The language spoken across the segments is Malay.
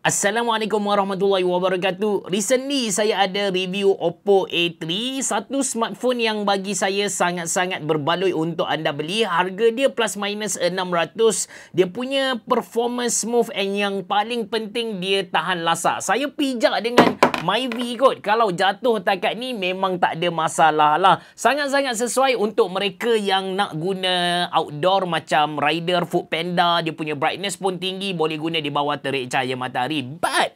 Assalamualaikum warahmatullahi wabarakatuh. Recently saya ada review Oppo A3, satu smartphone yang bagi saya sangat-sangat berbaloi untuk anda beli. Harga dia plus minus 600. Dia punya performance smooth and yang paling penting dia tahan lasak. Saya pijak dengan Myvi kot. Kalau jatuh takat ni memang tak ada masalah lah. Sangat-sangat sesuai untuk mereka yang nak guna outdoor macam rider, Foodpanda. Dia punya brightness pun tinggi, boleh guna di bawah terik cahaya matahari. But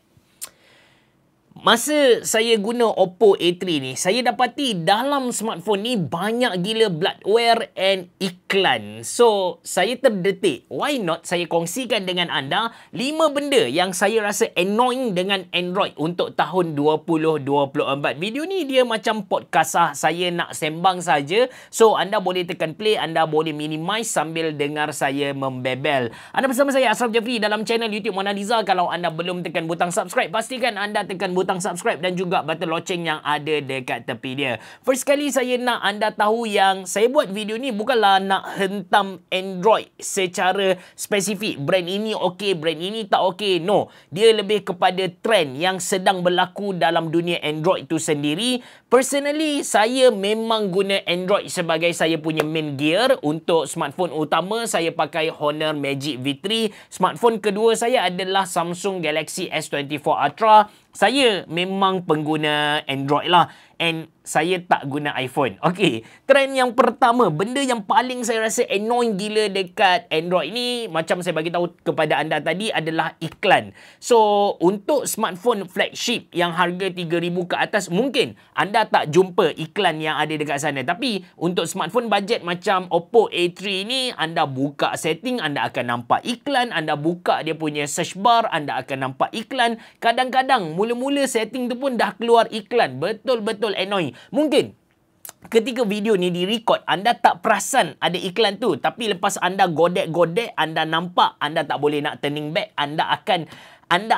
masa saya guna Oppo A3 ni, saya dapati dalam smartphone ni banyak gila bloatware and iklan. So, saya terdetik. Why not saya kongsikan dengan anda 5 benda yang saya rasa annoying dengan Android untuk tahun 2024. Video ni dia macam podcast lah. Saya nak sembang saja. So, anda boleh tekan play, anda boleh minimize sambil dengar saya membebel. Anda bersama saya, Ashraf Jeffrey, dalam channel YouTube Mona Lisa. Kalau anda belum tekan butang subscribe, pastikan anda tekan butang subscribe dan juga button loceng yang ada dekat tepi dia. First kali saya nak anda tahu yang saya buat video ni bukanlah nak hentam Android secara spesifik. Brand ini okey, brand ini tak okey. No, dia lebih kepada trend yang sedang berlaku dalam dunia Android tu sendiri. Personally, saya memang guna Android sebagai saya punya main gear. Untuk smartphone utama, saya pakai Honor Magic V3. Smartphone kedua saya adalah Samsung Galaxy S24 Ultra. Saya memang pengguna Android lah. And saya tak guna iPhone. Okey, trend yang pertama, benda yang paling saya rasa annoying gila dekat Android ni, macam saya bagi tahu kepada anda tadi, adalah iklan. So, untuk smartphone flagship yang harga 3,000 ke atas, mungkin anda tak jumpa iklan yang ada dekat sana. Tapi, untuk smartphone budget macam Oppo A3 ni, anda buka setting, anda akan nampak iklan. Anda buka dia punya search bar, anda akan nampak iklan. Kadang-kadang, mula-mula setting tu pun dah keluar iklan. Betul-betul annoying. Mungkin ketika video ni direcord, anda tak perasan ada iklan tu. Tapi lepas anda godek-godek, anda nampak, anda tak boleh nak turning back. Anda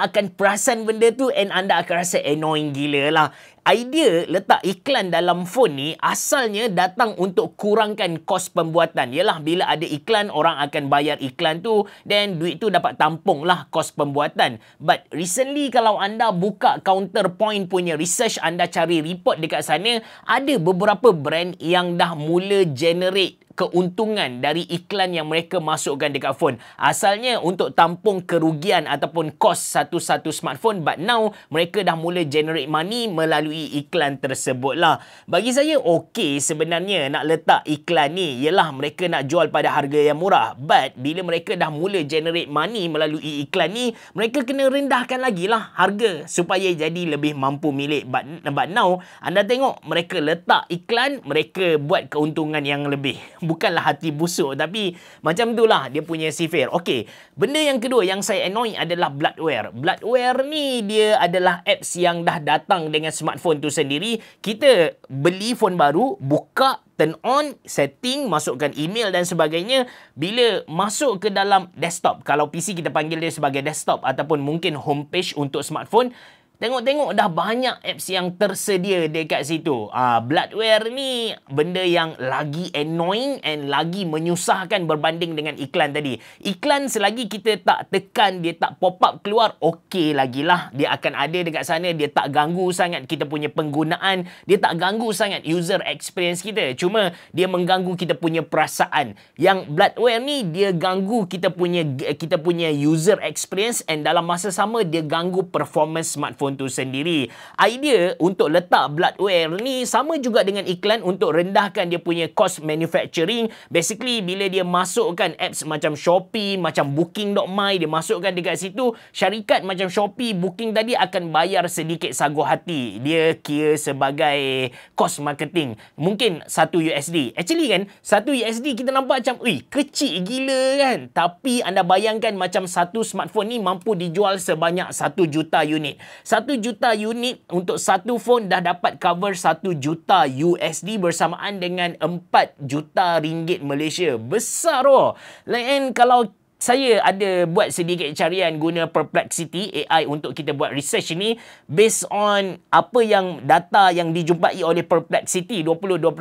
akan perasan benda tu and anda akan rasa annoying gila lah. Idea letak iklan dalam phone ni asalnya datang untuk kurangkan kos pembuatan. Yalah, bila ada iklan, orang akan bayar iklan tu dan duit tu dapat tampung lah kos pembuatan. But recently, kalau anda buka Counterpoint punya research, anda cari report dekat sana, ada beberapa brand yang dah mula generate keuntungan dari iklan yang mereka masukkan dekat phone. Asalnya untuk tampung kerugian ataupun kos satu-satu smartphone, but now mereka dah mula generate money melalui iklan tersebut lah. Bagi saya okey sebenarnya nak letak iklan ni. Yelah, mereka nak jual pada harga yang murah. But bila mereka dah mula generate money melalui iklan ni, mereka kena rendahkan lagi lah harga supaya jadi lebih mampu milik. But now, anda tengok mereka letak iklan, mereka buat keuntungan yang lebih. Bukanlah hati busuk, tapi macam itulah dia punya sifir. Okey, benda yang kedua yang saya annoy adalah bloatware. Bloatware ni dia adalah apps yang dah datang dengan smartphone tu sendiri. Kita beli phone baru, buka, turn on, setting, masukkan email dan sebagainya. Bila masuk ke dalam desktop, kalau PC kita panggil dia sebagai desktop ataupun mungkin homepage untuk smartphone, tengok-tengok dah banyak apps yang tersedia dekat situ. Bloatware ni benda yang lagi annoying and lagi menyusahkan berbanding dengan iklan tadi. Iklan selagi kita tak tekan, dia tak pop up keluar, okey lagi lah. Dia akan ada dekat sana, dia tak ganggu sangat kita punya penggunaan, dia tak ganggu sangat user experience kita. Cuma dia mengganggu kita punya perasaan. Yang bloatware ni dia ganggu kita punya user experience and dalam masa sama dia ganggu performance smartphone tu sendiri. Idea untuk letak bloatware ni sama juga dengan iklan untuk rendahkan dia punya cost manufacturing. Basically, bila dia masukkan apps macam Shopee, macam Booking.my, dia masukkan dekat situ, syarikat macam Shopee, Booking tadi akan bayar sedikit sagu hati. Dia kira sebagai cost marketing. Mungkin $1. Actually kan, $1 kita nampak macam, kecil gila kan? Tapi anda bayangkan macam satu smartphone ni mampu dijual sebanyak 1 juta unit. 1 juta unit untuk satu phone dah dapat cover 1 juta USD bersamaan dengan 4 juta ringgit Malaysia. Besar oh. Lain kalau saya ada buat sedikit carian guna Perplexity AI untuk kita buat research ni, based on apa yang data yang dijumpai oleh Perplexity 2021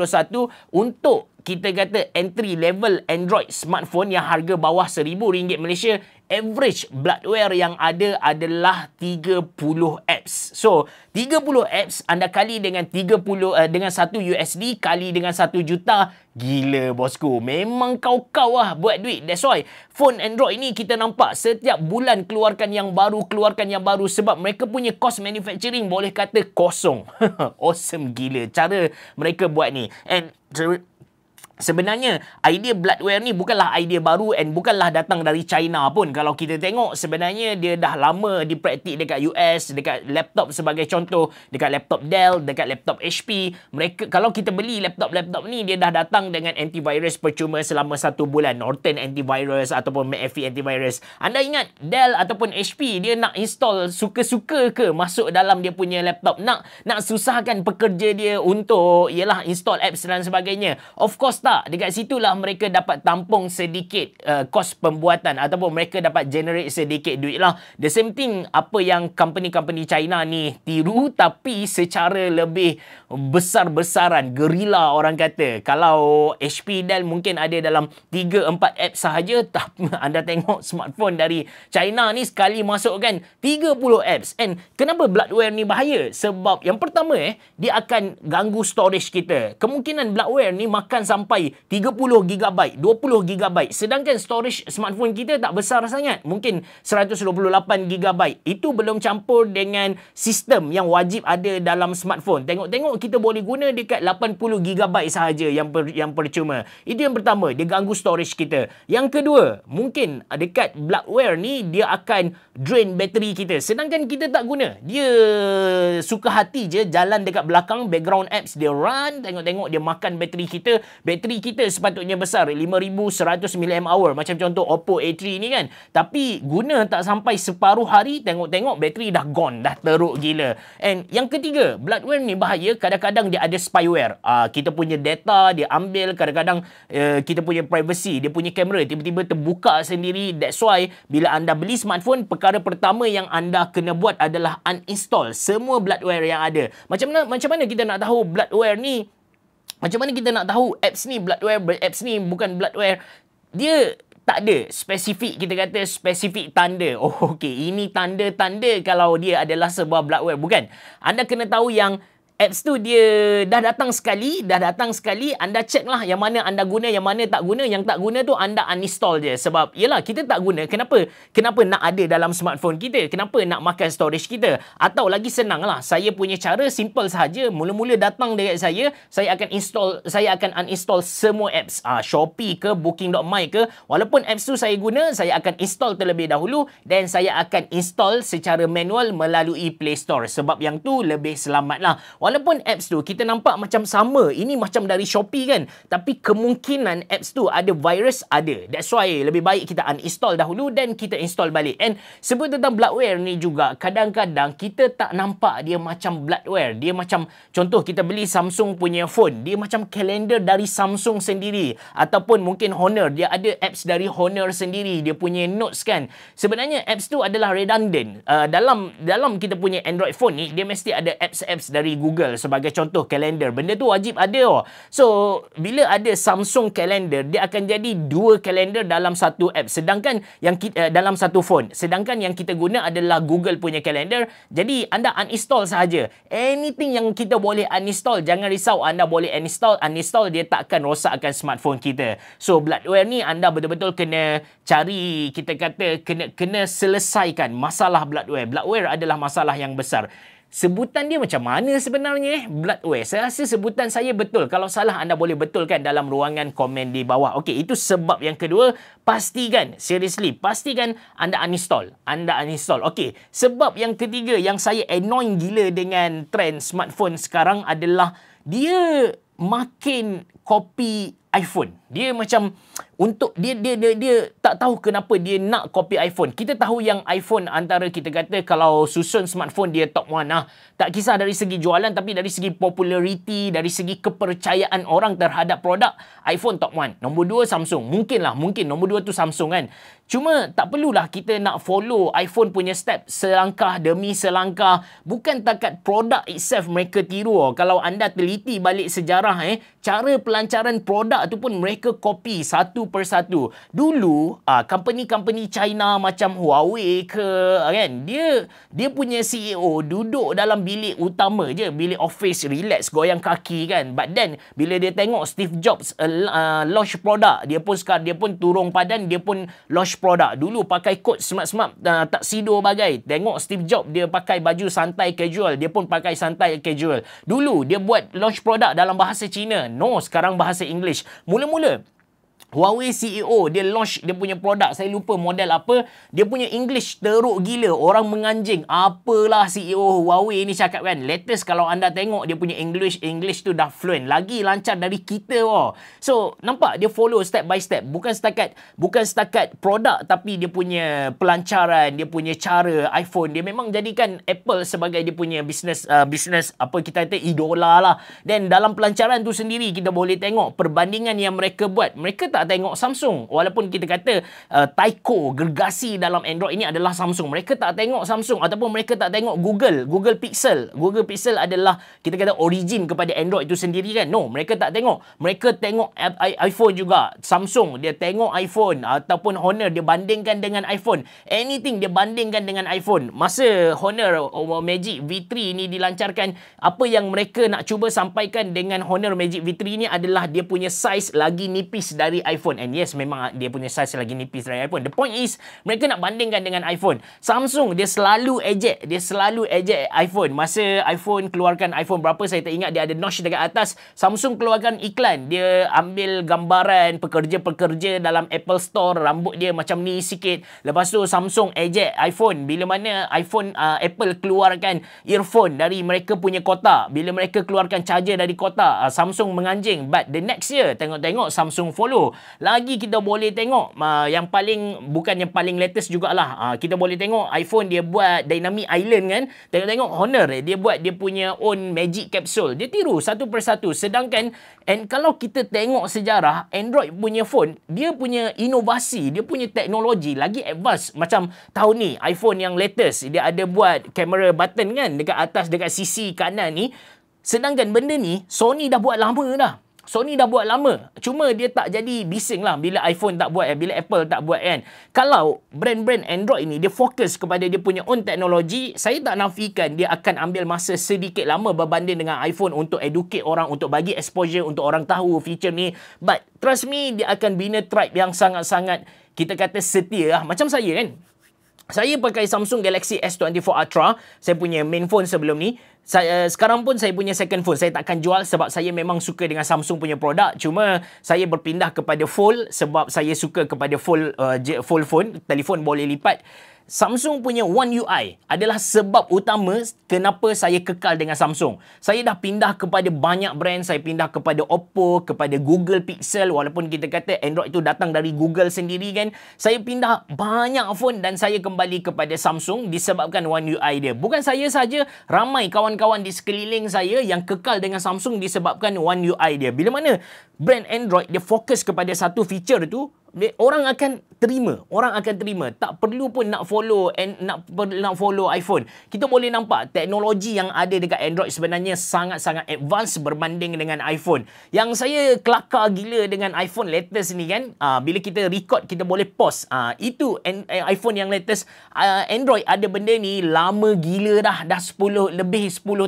untuk kita kata entry level Android smartphone yang harga bawah RM1,000 Malaysia, average bloatware yang ada adalah 30 apps. So, 30 apps anda kali dengan 1 USD kali dengan 1 juta. Gila bosku. Memang kau-kau lah buat duit. That's why phone Android ni kita nampak setiap bulan keluarkan yang baru sebab mereka punya cost manufacturing boleh kata kosong. Awesome gila cara mereka buat ni. And sebenarnya idea bloatware ni bukanlah idea baru and bukanlah datang dari China pun. Kalau kita tengok sebenarnya dia dah lama dipraktik dekat US, dekat laptop sebagai contoh, dekat laptop Dell, dekat laptop HP. Mereka kalau kita beli laptop ni dia dah datang dengan antivirus percuma selama 1 bulan. Norton antivirus ataupun McAfee antivirus. Anda ingat Dell ataupun HP dia nak install suka-suka ke masuk dalam dia punya laptop? Nak susahkan pekerja dia untuk install apps dan sebagainya. Of course tak. Dekat situlah mereka dapat tampung sedikit kos pembuatan ataupun mereka dapat generate sedikit duit lah. The same thing apa yang company-company China ni tiru tapi secara lebih besar-besaran, gerila orang kata. Kalau HP Dell mungkin ada dalam 3-4 apps sahaja, tapi anda tengok smartphone dari China ni sekali masuk kan 30 apps. And kenapa bloatware ni bahaya? Sebab yang pertama dia akan ganggu storage kita. Kemungkinan bloatware ni makan sampai 30GB, 20GB. Sedangkan storage smartphone kita tak besar sangat. Mungkin 128GB. Itu belum campur dengan sistem yang wajib ada dalam smartphone. Tengok-tengok kita boleh guna dekat 80GB sahaja yang percuma. Itu yang pertama, dia ganggu storage kita. Yang kedua, mungkin dekat bloatware ni dia akan drain bateri kita. Sedangkan kita tak guna. Dia suka hati je jalan dekat belakang, background apps dia run, tengok-tengok dia makan bateri kita. Bateri kita sepatutnya besar 5100 mAh macam contoh Oppo A3 ni kan. Tapi guna tak sampai separuh hari, tengok-tengok bateri dah gone, dah teruk gila. And yang ketiga, bloatware ni bahaya, kadang-kadang dia ada spyware. Kita punya data dia ambil, kadang-kadang kita punya privacy, dia punya kamera tiba-tiba terbuka sendiri. That's why bila anda beli smartphone, perkara pertama yang anda kena buat adalah uninstall semua bloatware yang ada. Macam mana kita nak tahu bloatware ni? Macam mana kita nak tahu apps ni bloatware, apps ni bukan bloatware? Dia tak ada spesifik, kita kata spesifik tanda. Oh, okey, ini tanda-tanda kalau dia adalah sebuah bloatware. Bukan. Anda kena tahu yang apps tu dia dah datang sekali, anda check lah yang mana anda guna, yang mana tak guna. Yang tak guna tu anda uninstall je. Sebab yelah kita tak guna, kenapa nak ada dalam smartphone kita? Kenapa nak makan storage kita? Atau lagi senang lah, saya punya cara simple sahaja. Mula-mula datang dekat saya akan uninstall semua apps. Shopee ke, Booking.my ke, walaupun apps tu saya guna, saya akan install terlebih dahulu dan saya akan install secara manual melalui Play Store. Sebab yang tu lebih selamat lah. Walaupun apps tu kita nampak macam sama, ini macam dari Shopee kan, tapi kemungkinan apps tu ada virus, ada. That's why lebih baik kita uninstall dahulu dan kita install balik. And sebut tentang bloatware ni juga, kadang-kadang kita tak nampak dia macam bloatware. Dia macam, contoh kita beli Samsung punya phone, dia macam kalender dari Samsung sendiri. Ataupun mungkin Honor, dia ada apps dari Honor sendiri, dia punya notes kan. Sebenarnya apps tu adalah redundant. Dalam kita punya Android phone ni, dia mesti ada apps-apps dari Google sebagai contoh kalender. Benda tu wajib ada. So, bila ada Samsung kalender, dia akan jadi 2 kalender dalam satu app. Sedangkan yang dalam satu phone. Sedangkan yang kita guna adalah Google punya kalender. Jadi, anda uninstall sahaja. Anything yang kita boleh uninstall, jangan risau, anda boleh uninstall, dia tak akan rosakkan smartphone kita. So, bloatware ni anda betul-betul kena cari, kita kata kena selesaikan masalah bloatware. Bloatware adalah masalah yang besar. Sebutan dia macam mana sebenarnya bloatware? Saya rasa sebutan saya betul. Kalau salah anda boleh betulkan dalam ruangan komen di bawah. Okey, itu sebab yang kedua. Pastikan, seriously, pastikan anda uninstall. Okey, sebab yang ketiga yang saya annoying gila dengan trend smartphone sekarang adalah dia makin copy iPhone. Dia macam untuk dia tak tahu kenapa dia nak copy iPhone. Kita tahu yang iPhone antara kita kata kalau susun smartphone dia top one lah. Tak kisah dari segi jualan tapi dari segi populariti, dari segi kepercayaan orang terhadap produk, iPhone top one. Nombor 2 Samsung. Mungkin nombor 2 tu Samsung kan. Cuma tak perlulah kita nak follow iPhone punya step selangkah demi selangkah. Bukan takat produk itself mereka tiru. Kalau anda teliti balik sejarah cara pelancaran produk tu pun mereka copy satu persatu. Dulu company-company China macam Huawei ke kan, dia punya CEO duduk dalam bilik utama je, bilik office, relax, goyang kaki kan. But then bila dia tengok Steve Jobs launch produk, dia pun turun padan, dia pun launch produk. Dulu pakai coat smart-smart, tuxedo bagai. Tengok Steve Jobs dia pakai baju santai casual, dia pun pakai santai casual. Dulu dia buat launch produk dalam bahasa Cina. No, sekarang bahasa English. Mula-mula Huawei CEO, dia launch dia punya produk, saya lupa model apa, dia punya English teruk gila, orang menganjing. Apalah CEO Huawei ni cakap kan. Latest kalau anda tengok dia punya English tu dah fluent, lagi lancar dari kita. So, nampak dia follow step by step. Bukan setakat produk, tapi dia punya pelancaran, dia punya cara iPhone, dia memang jadikan Apple sebagai dia punya business apa kita kata idola lah. Dan dalam pelancaran tu sendiri kita boleh tengok perbandingan yang mereka buat. Mereka tak tengok Samsung. Walaupun kita kata Tyco, gergasi dalam Android ini adalah Samsung. Mereka tak tengok Samsung ataupun mereka tak tengok Google Pixel. Google Pixel adalah kita kata origin kepada Android itu sendiri kan. No, mereka tak tengok. Mereka tengok iPhone juga. Samsung dia tengok iPhone ataupun Honor dia bandingkan dengan iPhone. Anything dia bandingkan dengan iPhone. Masa Honor Magic V3 ni dilancarkan, apa yang mereka nak cuba sampaikan dengan Honor Magic V3 ni adalah dia punya size lagi nipis dari iPhone. And yes, memang dia punya size lagi nipis dari iPhone. The point is, mereka nak bandingkan dengan iPhone. Samsung, dia selalu ejek iPhone. Masa iPhone keluarkan iPhone berapa, saya tak ingat, dia ada notch dekat atas. Samsung keluarkan iklan. Dia ambil gambaran pekerja-pekerja dalam Apple Store, rambut dia macam ni sikit. Lepas tu, Samsung ejek iPhone. Bila mana Apple keluarkan earphone dari mereka punya kotak. Bila mereka keluarkan charger dari kotak, Samsung menganjing. But the next year, tengok-tengok Samsung follow. Lagi kita boleh tengok yang paling, bukan yang paling latest jugalah, kita boleh tengok iPhone dia buat Dynamic Island kan. Tengok-tengok Honor dia buat dia punya own Magic Capsule. Dia tiru satu persatu. Sedangkan kalau kita tengok sejarah Android punya phone, dia punya inovasi, dia punya teknologi lagi advance. Macam tahun ni iPhone yang latest, dia ada buat kamera button kan dekat atas, dekat sisi kanan ni. Sedangkan benda ni Sony dah buat lama dah. Cuma dia tak jadi bising lah bila iPhone tak buat, bila Apple tak buat kan. Kalau brand-brand Android ni dia fokus kepada dia punya own teknologi, saya tak nafikan dia akan ambil masa sedikit lama berbanding dengan iPhone untuk educate orang, untuk bagi exposure, untuk orang tahu feature ni. But trust me, dia akan bina tribe yang sangat-sangat kita kata setia lah. Macam saya kan, saya pakai Samsung Galaxy S24 Ultra, saya punya main phone sebelum ni. Sekarang pun saya punya second phone. Saya takkan jual sebab saya memang suka dengan Samsung punya produk. Cuma saya berpindah kepada Fold sebab saya suka kepada Fold phone. Telefon boleh lipat. Samsung punya One UI adalah sebab utama kenapa saya kekal dengan Samsung. Saya dah pindah kepada banyak brand. Saya pindah kepada Oppo, kepada Google Pixel. Walaupun kita kata Android itu datang dari Google sendiri kan. Saya pindah banyak phone dan saya kembali kepada Samsung disebabkan One UI dia. Bukan saya saja, ramai kawan-kawan di sekeliling saya yang kekal dengan Samsung disebabkan One UI dia. Bila mana brand Android dia fokus kepada satu feature tu, orang akan terima. Tak perlu pun nak follow iPhone. Kita boleh nampak teknologi yang ada dekat Android sebenarnya sangat-sangat advance berbanding dengan iPhone. Yang saya kelakar gila dengan iPhone latest ni kan, bila kita record kita boleh pause. Itu iPhone yang latest. Android ada benda ni lama gila dah 10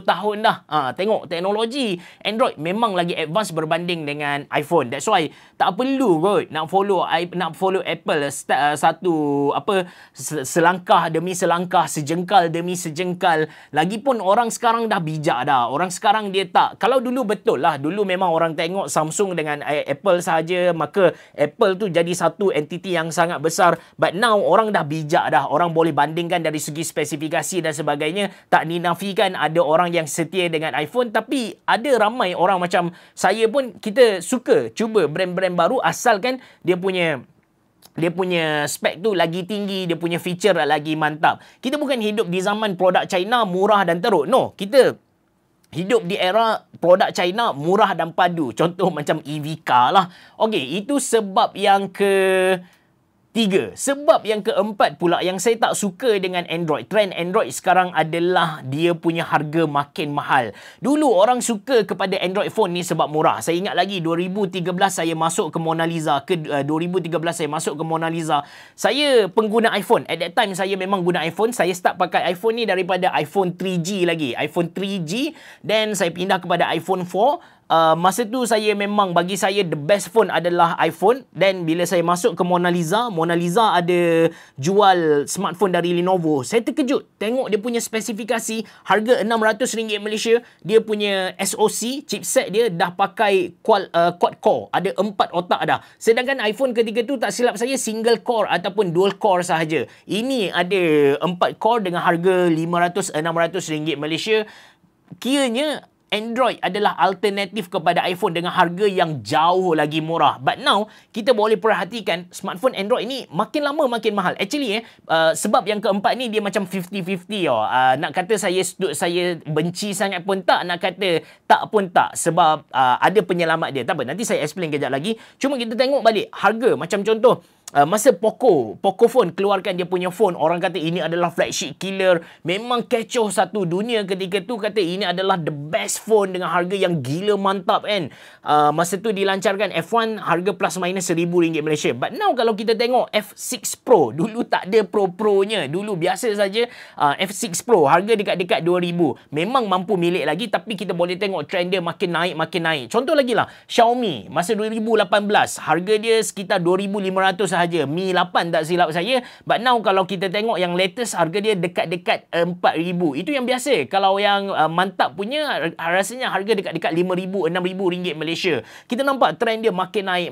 tahun dah. Tengok teknologi Android memang lagi advance berbanding dengan iPhone. That's why tak perlu kot nak follow nak follow Apple satu apa selangkah demi selangkah, sejengkal demi sejengkal. Lagipun orang sekarang dah bijak dah. Orang sekarang dia tak, kalau dulu betul lah, dulu memang orang tengok Samsung dengan Apple sahaja, maka Apple tu jadi satu entiti yang sangat besar. But now orang dah bijak dah. Orang boleh bandingkan dari segi spesifikasi dan sebagainya. Tak dinafikan ada orang yang setia dengan iPhone, tapi ada ramai orang macam saya pun, kita suka cuba brand-brand baru asalkan dia punya spek tu lagi tinggi, dia punya feature lagi mantap. Kita bukan hidup di zaman produk China murah dan teruk. No, kita hidup di era produk China murah dan padu. Contoh macam EV car lah. Okey, itu sebab yang ketiga. Sebab yang keempat pula yang saya tak suka dengan Android. Trend Android sekarang adalah dia punya harga makin mahal. Dulu orang suka kepada Android phone ni sebab murah. Saya ingat lagi 2013 saya masuk ke Mona Lisa. 2013 saya masuk ke Mona Lisa. Saya pengguna iPhone. At that time saya memang guna iPhone. Saya start pakai iPhone ni daripada iPhone 3G lagi. iPhone 3G. Then saya pindah kepada iPhone 4. Masa tu saya memang, bagi saya the best phone adalah iPhone. Dan bila saya masuk ke Mona Lisa ada jual smartphone dari Lenovo. Saya terkejut tengok dia punya spesifikasi, harga RM600 Malaysia. Dia punya SoC, chipset dia dah pakai quad-core, ada 4 otak dah. Sedangkan iPhone ketika tu tak silap saya single core ataupun dual core sahaja. Ini ada 4 core dengan harga RM500-600 Malaysia. Kiranya Android adalah alternatif kepada iPhone dengan harga yang jauh lagi murah. But now, kita boleh perhatikan smartphone Android ni makin lama makin mahal. Actually, sebab yang keempat ni dia macam 50-50. Nak kata saya benci sangat pun tak, nak kata tak pun tak. Sebab ada penyelamat dia. Tak apa, nanti saya explain kejap lagi. Cuma kita tengok balik harga. Macam contoh, masa Pocophone keluarkan dia punya phone, orang kata ini adalah flagship killer, memang kecoh satu dunia ketika tu, kata ini adalah the best phone dengan harga yang gila mantap kan. Masa tu dilancarkan F1 harga plus minus RM1,000 Malaysia. But now kalau kita tengok F6 Pro, dulu tak ada Pro-Nya, dulu biasa saja. F6 Pro harga dekat-dekat RM2,000, memang mampu milik lagi, tapi kita boleh tengok trend dia makin naik. Contoh lagi lah, Xiaomi masa 2018 harga dia sekitar RM2,500 sahaja, Mi 8 tak silap saya. But now kalau kita tengok yang latest, harga dia dekat-dekat RM4,000. Itu yang biasa. Kalau yang mantap punya, rasanya harga dekat-dekat RM5,000, RM6,000 Malaysia. Kita nampak trend dia makin naik,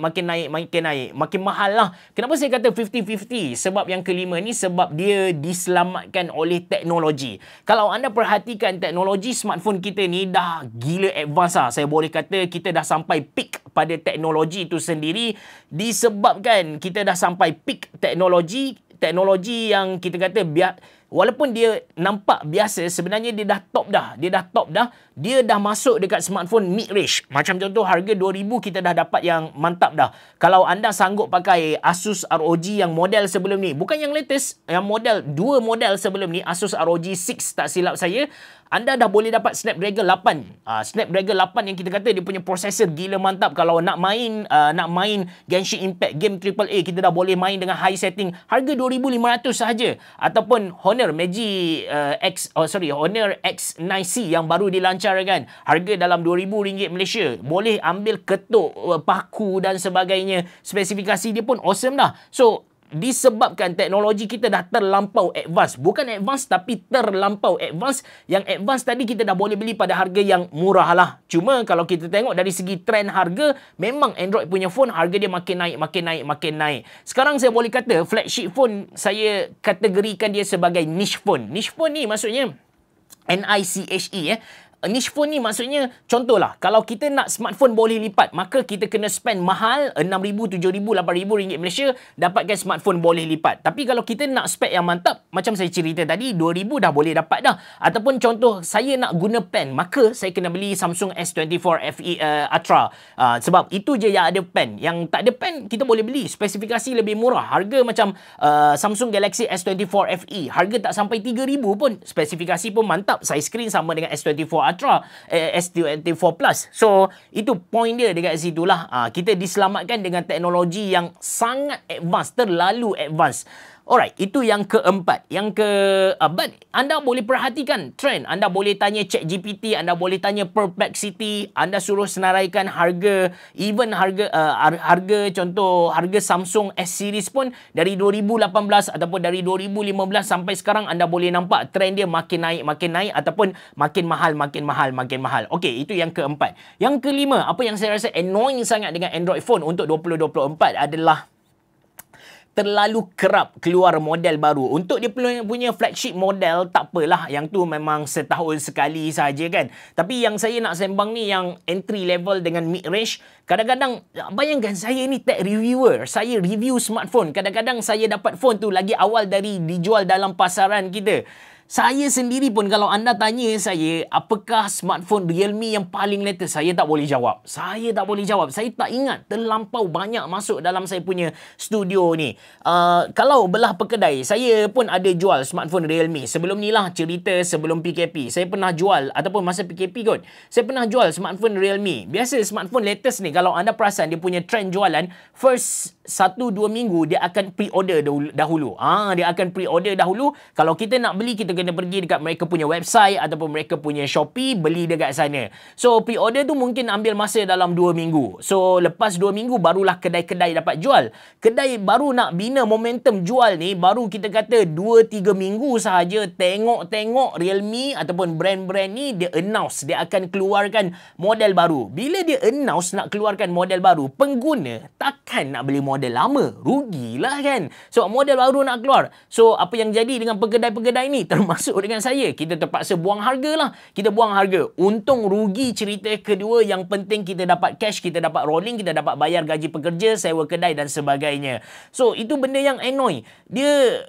makin mahal lah. Kenapa saya kata 50-50? Sebab yang kelima ni, sebab dia diselamatkan oleh teknologi. Kalau anda perhatikan teknologi smartphone kita ni dah gila advance lah. Saya boleh kata kita dah sampai peak pada teknologi itu sendiri, disebabkan kita dah sampai peak teknologi yang kita kata walaupun dia nampak biasa, sebenarnya dia dah top dah. Dia dah masuk dekat smartphone mid-range. Macam contoh harga RM2,000 kita dah dapat yang mantap dah. Kalau anda sanggup pakai Asus ROG yang model sebelum ni, bukan yang latest, yang dua model sebelum ni, Asus ROG 6 tak silap saya, anda dah boleh dapat Snapdragon 8. Snapdragon 8 yang kita kata dia punya prosesor gila mantap. Kalau nak main Genshin Impact, game AAA, kita dah boleh main dengan high setting. Harga RM2,500 sahaja. Ataupun Honor X9C yang baru dilancarkan, harga dalam RM2,000 Malaysia. Boleh ambil ketuk, paku dan sebagainya. Spesifikasi dia pun awesome dah. So, disebabkan teknologi kita dah terlampau advance. Bukan advance, tapi terlampau advance. Yang advance tadi kita dah boleh beli pada harga yang murah lah. Cuma kalau kita tengok dari segi trend harga, memang Android punya phone harga dia makin naik. Sekarang saya boleh kata flagship phone, saya kategorikan dia sebagai niche phone. Niche phone ni maksudnya NICHE. Niche phone ni maksudnya, contohlah, kalau kita nak smartphone boleh lipat, maka kita kena spend mahal RM6,000, RM7,000, RM8,000 Malaysia, dapatkan smartphone boleh lipat. Tapi kalau kita nak spek yang mantap, macam saya cerita tadi, RM2,000 dah boleh dapat dah. Ataupun contoh, saya nak guna pen, maka saya kena beli Samsung S24 FE Ultra. Sebab itu je yang ada pen. Yang tak ada pen, kita boleh beli spesifikasi lebih murah. Harga macam Samsung Galaxy S24 FE, harga tak sampai RM3,000 pun. Spesifikasi pun mantap. Size screen sama dengan S24 Ultra, S24 Plus. So, itu point dia dekat situlah. Kita diselamatkan dengan teknologi yang sangat advance, terlalu advance. Alright, itu yang keempat. But anda boleh perhatikan trend. Anda boleh tanya ChatGPT, anda boleh tanya Perplexity, anda suruh senaraikan harga, even harga contoh harga Samsung S series pun dari 2018 ataupun dari 2015 sampai sekarang anda boleh nampak trend dia makin naik ataupun makin mahal. Okey, itu yang keempat. Yang kelima, apa yang saya rasa annoying sangat dengan Android phone untuk 2024 adalah terlalu kerap keluar model baru. Untuk dia punya flagship model, tak apalah. Yang tu memang setahun sekali saja kan. Tapi yang saya nak sembang ni, yang entry level dengan mid range, kadang-kadang, bayangkan saya ni tech reviewer. Saya review smartphone. Kadang-kadang saya dapat phone tu lagi awal dari dijual dalam pasaran kita. Saya sendiri pun kalau anda tanya saya, apakah smartphone Realme yang paling latest? Saya tak boleh jawab. Saya tak ingat. Terlampau banyak masuk dalam saya punya studio ni. Kalau belah perkedai, saya pun ada jual smartphone Realme. Sebelum ni lah cerita sebelum PKP. Saya pernah jual, ataupun masa PKP kot, saya pernah jual smartphone Realme. Biasa smartphone latest ni, kalau anda perasan dia punya trend jualan, first 1-2 minggu dia akan pre-order dahulu. Dia akan pre-order dahulu. Kalau kita nak beli, kita kena pergi dekat mereka punya website ataupun mereka punya Shopee, beli dekat sana. So pre-order tu mungkin ambil masa dalam 2 minggu. So lepas 2 minggu barulah kedai-kedai dapat jual. Kedai baru nak bina momentum jual ni, baru kita kata 2-3 minggu sahaja tengok Realme ataupun brand-brand ni dia announce dia akan keluarkan model baru. Bila dia announce nak keluarkan model baru, pengguna takkan nak beli model lama. Rugilah kan. So model baru nak keluar. So apa yang jadi dengan pekedai-pekedai ni, termasuk dengan saya, kita terpaksa buang harga lah. Kita buang harga. Untung rugi cerita kedua, yang penting kita dapat cash, kita dapat rolling, kita dapat bayar gaji pekerja, sewa kedai dan sebagainya. So itu benda yang annoy. Dia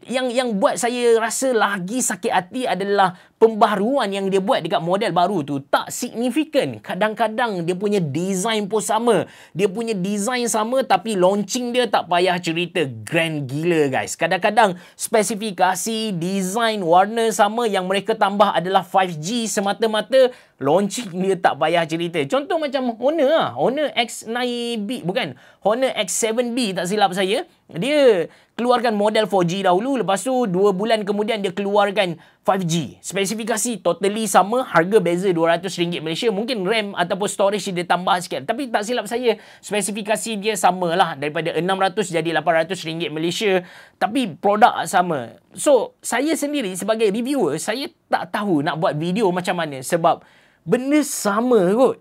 yang buat saya rasa lagi sakit hati adalah pembaharuan yang dia buat dekat model baru tu tak signifikan. Kadang-kadang dia punya design pun sama. Dia punya design sama tapi launching dia tak payah cerita grand gila guys. Kadang-kadang spesifikasi, design, warna sama, yang mereka tambah adalah 5G semata-mata. Launching dia tak payah cerita. Contoh macam Honor lah. Honor X9B, bukan, Honor X7B tak silap saya. Dia keluarkan model 4G dahulu, lepas tu 2 bulan kemudian dia keluarkan 5G. Spesifikasi totally sama, harga beza RM200 Malaysia. Mungkin RAM ataupun storage dia tambah sikit. Tapi tak silap saya, spesifikasi dia sama lah. Daripada RM600 jadi RM800 Malaysia. Tapi produk sama. So, saya sendiri sebagai reviewer, saya tak tahu nak buat video macam mana. Sebab benda sama kot.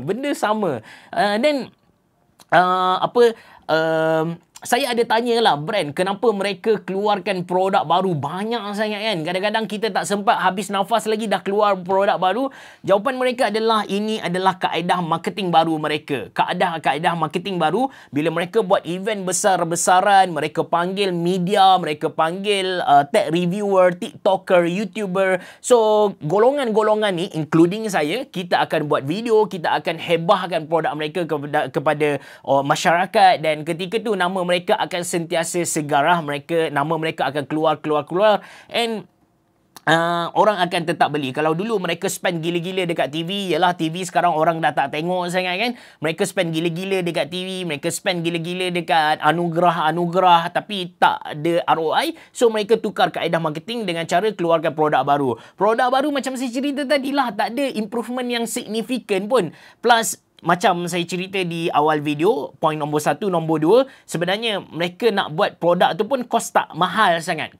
Benda sama. Saya ada tanyalah brand, kenapa mereka keluarkan produk baru banyak sangat kan. Kadang-kadang kita tak sempat habis nafas lagi dah keluar produk baru. Jawapan mereka adalah, ini adalah kaedah marketing baru mereka. Kaedah marketing baru. Bila mereka buat event besar-besaran, mereka panggil media, mereka panggil tech reviewer, TikToker, YouTuber. So, golongan-golongan ni, including saya, kita akan buat video, kita akan hebahkan produk mereka kepada masyarakat, dan ketika tu nama mereka akan sentiasa segarah, nama mereka akan keluar, and orang akan tetap beli. Kalau dulu mereka spend gila-gila dekat TV, yalah TV sekarang orang dah tak tengok sangat kan. Mereka spend gila-gila dekat TV, mereka spend gila-gila dekat anugerah, tapi tak ada ROI. So mereka tukar kaedah marketing dengan cara keluarkan produk baru. Produk baru macam saya cerita tadi lah, tak ada improvement yang signifikan pun. Plus, macam saya cerita di awal video, point nombor 1, nombor 2, sebenarnya mereka nak buat produk tu pun kos tak mahal sangat.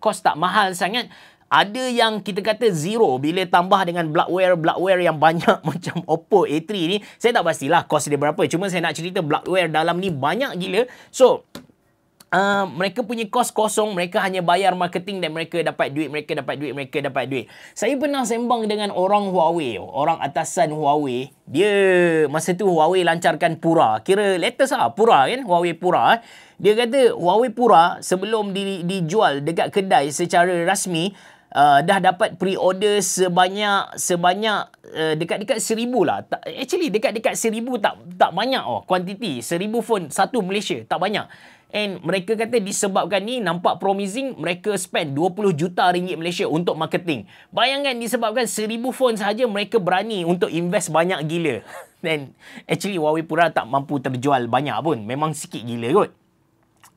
Ada yang kita kata zero bila tambah dengan bloatware yang banyak macam Oppo A3 ni. Saya tak pastilah kos dia berapa. Cuma saya nak cerita bloatware dalam ni banyak gila. So, mereka punya kos kosong, mereka hanya bayar marketing dan mereka dapat duit. Saya pernah sembang dengan orang Huawei, orang atasan Huawei. Dia masa tu Huawei lancarkan Pura. Kira latest lah Pura kan, Huawei Pura. Dia kata Huawei Pura sebelum dijual dekat kedai secara rasmi, dah dapat pre-order sebanyak dekat-dekat 1,000 lah. Actually dekat-dekat 1,000 tak banyak kuantiti. 1,000 phone satu Malaysia, tak banyak. And mereka kata disebabkan ni nampak promising, mereka spend 20 juta ringgit Malaysia untuk marketing. Bayangkan disebabkan 1,000 phone sahaja mereka berani untuk invest banyak gila. Dan actually Huawei Pura tak mampu terjual banyak pun. Memang sikit gila kot.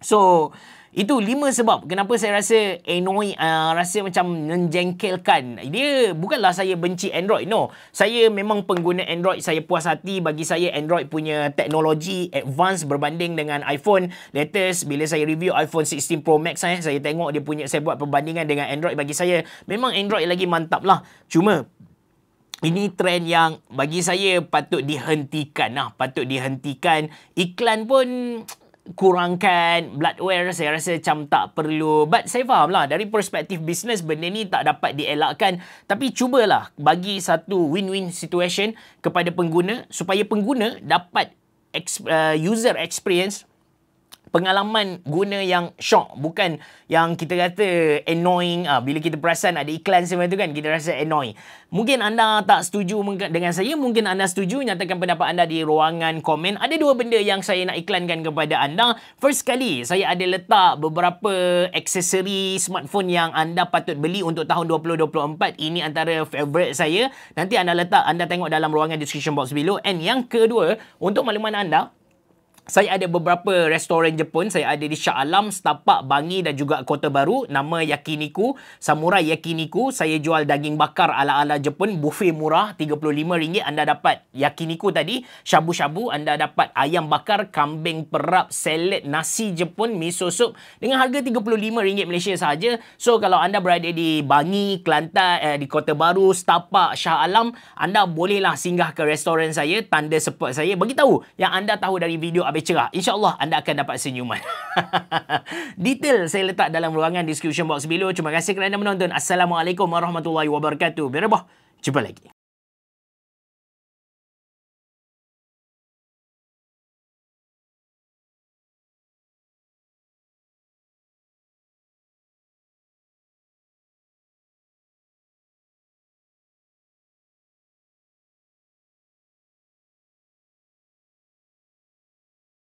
So, Itu 5 sebab kenapa saya rasa annoying, rasa macam menjengkelkan. Dia bukanlah saya benci Android, no. Saya memang pengguna Android, saya puas hati. Bagi saya Android punya teknologi advance berbanding dengan iPhone latest. Bila saya review iPhone 16 Pro Max, saya tengok dia punya, saya buat perbandingan dengan Android. Bagi saya memang Android lagi mantap lah. Cuma ini trend yang bagi saya patut dihentikan lah. Patut dihentikan. Iklan pun kurangkan. Bloodware saya rasa macam tak perlu. But saya faham lah, dari perspektif bisnes benda ni tak dapat dielakkan. Tapi cubalah bagi satu win-win situation kepada pengguna, supaya pengguna dapat user experience, pengalaman guna yang shock, bukan yang kita kata annoying. Bila kita perasan ada iklan semua tu kan, kita rasa annoying. Mungkin anda tak setuju dengan saya, mungkin anda setuju. Nyatakan pendapat anda di ruangan komen. Ada 2 benda yang saya nak iklankan kepada anda. First kali, saya ada letak beberapa aksesori smartphone yang anda patut beli untuk tahun 2024. Ini antara favourite saya. Nanti anda tengok dalam ruangan description box below. And yang kedua, untuk makluman anda, saya ada beberapa restoran Jepun. Saya ada di Shah Alam, Setapak, Bangi dan juga Kota Baru. Nama Yakiniku, Samurai Yakiniku. Saya jual daging bakar ala-ala Jepun. Buffet murah, RM35. Anda dapat Yakiniku tadi. Shabu-shabu, anda dapat ayam bakar, kambing perap, salad, nasi Jepun, miso soup. Dengan harga RM35 Malaysia sahaja. So, kalau anda berada di Bangi, Kelantan, di Kota Baru, Setapak, Shah Alam, anda bolehlah singgah ke restoran saya. Tanda support saya. Beritahu yang anda tahu dari video Habis Cerah. InsyaAllah anda akan dapat senyuman. Detail saya letak dalam ruangan description box below. Terima kasih kerana menonton. Assalamualaikum warahmatullahi wabarakatuh. Biar jumpa lagi.